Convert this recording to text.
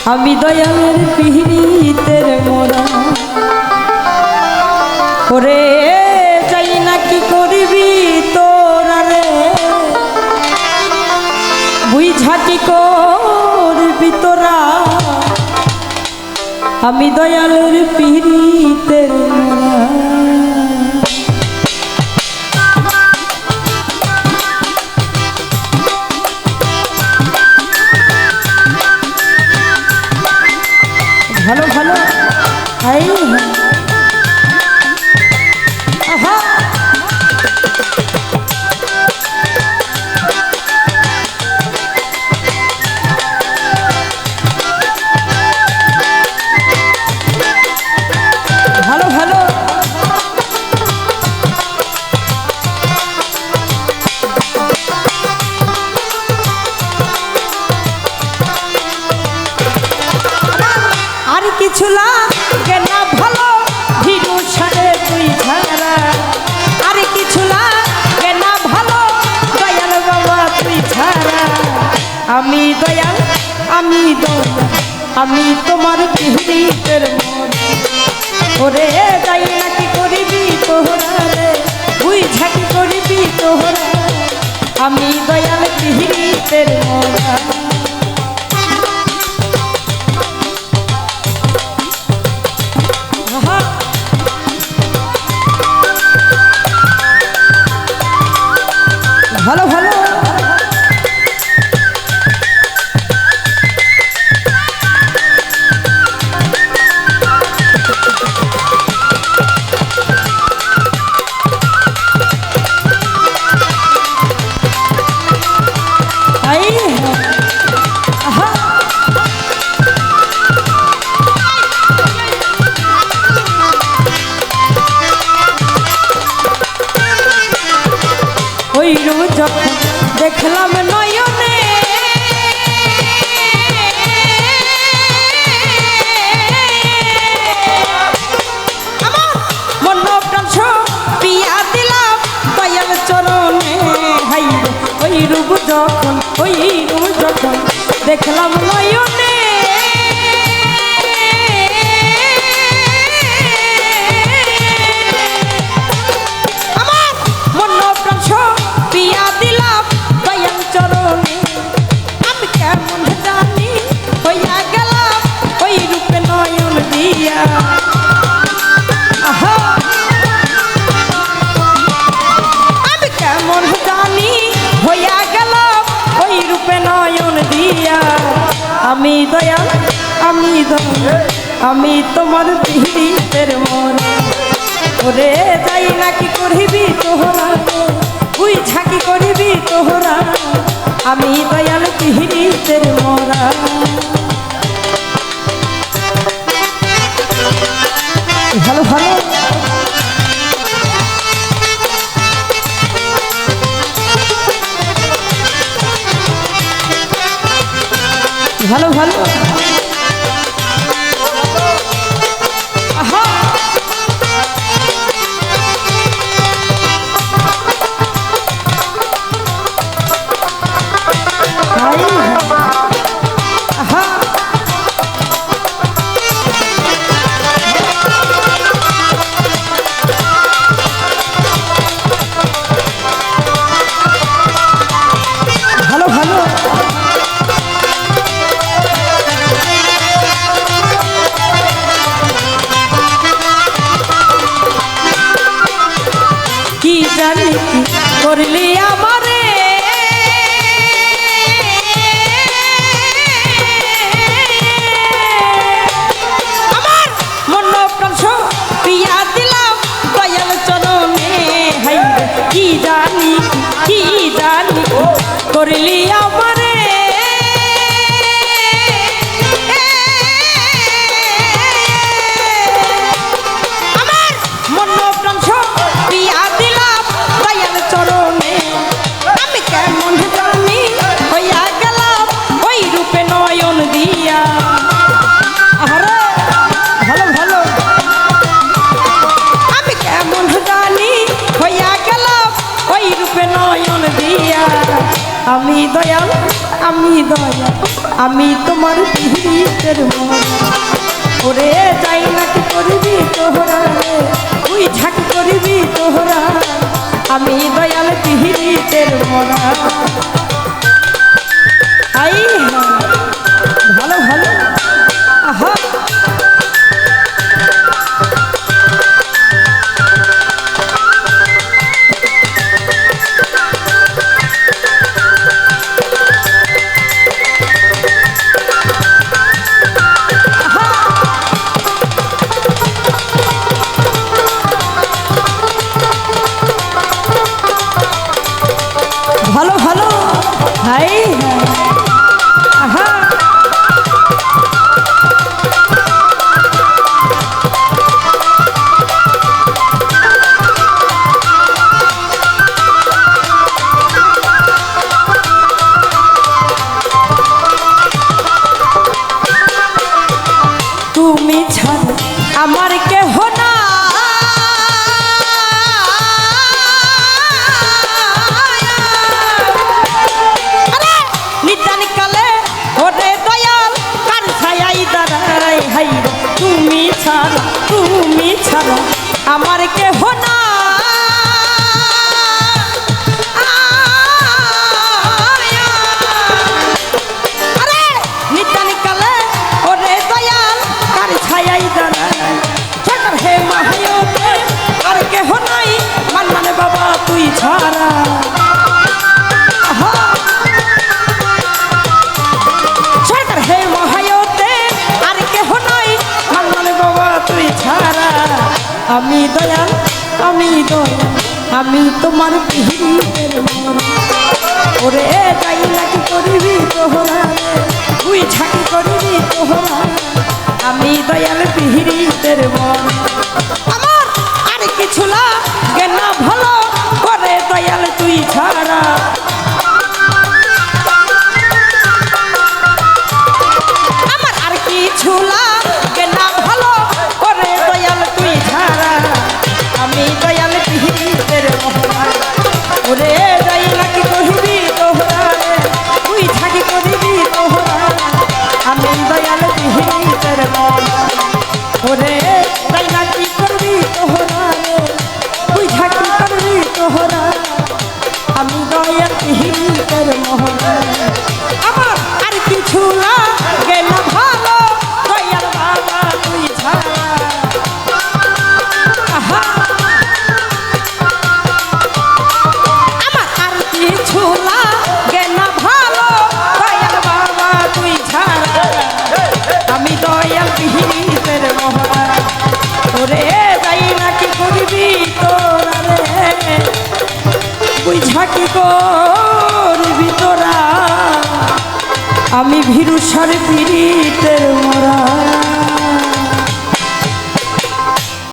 আমি দয়ালের পিহিতের মোরা ওরে যাই না কি করবি তোরা রে বুঝা কি করবি তোরা আমি দয়ালের পিহিতের মোরা ভালো ভালো এই আহা ভালো ভালো আর কিছু লাগে না ভালো ভিড়ু ছাড়ে তুই ছাড়া আর কিছু লাগে না ভালো দয়াল বাবা তুই ছাড়া আমি দয়াল আমি দয়াল আমি তোমার পিহিতের মনে ওরে যাই না কি করিবি তোহরা রে বুঝা কি করিবি তোহরা আমি দয়াল পিহিতের মোরা ভালো ভালো যখন দেখলাম নয়নে আমার মন প্রাণ পিয়া দিলাম দয়াল চরণে হাই ওই রূপ যখন দেখলাম নয়নে আমি কেমন জানি হইয়া গেল ওই রূপে নয়ন দিয়া আমি দয়াল আমি তোমার পিহিতের মনে ওরে যাই না কি করিবি তোহরা তুই ঝাঁকি করিবি তোহরা আমি দয়াল পিহিতের মোরা ভালো ভালো ভালো ভালো আহা আহা ভালো ভালো কি জানি করলি আমারে আমার মন প্রাণ পিয়া দিলাম দয়াল চরণে হাই কি জানি করলি আমারে আমার মন প্রাণ পিয়া দিলাম দয়াল চরণে আমি কেমন জানি হইয়া গেলাম ওই রূপে নয়ন দিয়া আরে ভালো ভালো আমি কেমন জানি হইয়া গেলাম ওই রূপে নয়ন দিয়া আমি দয়াল আমি তোমার পিড়িতের মরা ওরে যাই নাকি করবি তোহরা রে তুই ঝাঁকি করবি তোহরা আমি দয়াল পিড়িতের মরা আই ভালো ভালো আহা ভালো ভালো হাই আহা তুমি ছাড়া আমার কেহ না তুমি ছাড়া আমার কেহ না আরে নিতানি কালে ওরে দয়াল কার ছায়াই দাঁড়াই ঠাকুর হে মাহায়তে আর কেহ নাই মান্নানে বাবা তুই ছাড়া ঠাকুর হে মাহায়তে আর কেহ নাই মান্নানে বাবা তুই ছাড়া আমি দয়াল আমি তোমার পিড়িতের মরা ওরে যাই নাকি করবি তোহরা তুই ঝাঁকি করবি তোহরা আমি দয়াল পিড়িতের মরা আমার আর কিছু লাগে না ভালো করে দয়াল তুই ছাড়া আমার আর কিছু লাগে না ভালো করে দয়াল তুই ছাড়া আমি দয়াল পিড়িতের মরা ওরে যাই নাকি কহিবি তোহরা তুই ঝাঁকি করিবি তোহরা আমি দয়াল পিড়িতের মরা ওরে যাই নাকি করবি তোহরা তুই ঝাঁকি করবি তোহরা আমি দয়াল পিড়িতের মরা আমার আর কিছু লাগে না ভালো দয়াল বাবা তুই ছাড়া ঝাঁকি করবি তোরা আমি ভীরু সার পিড়িতের মরা।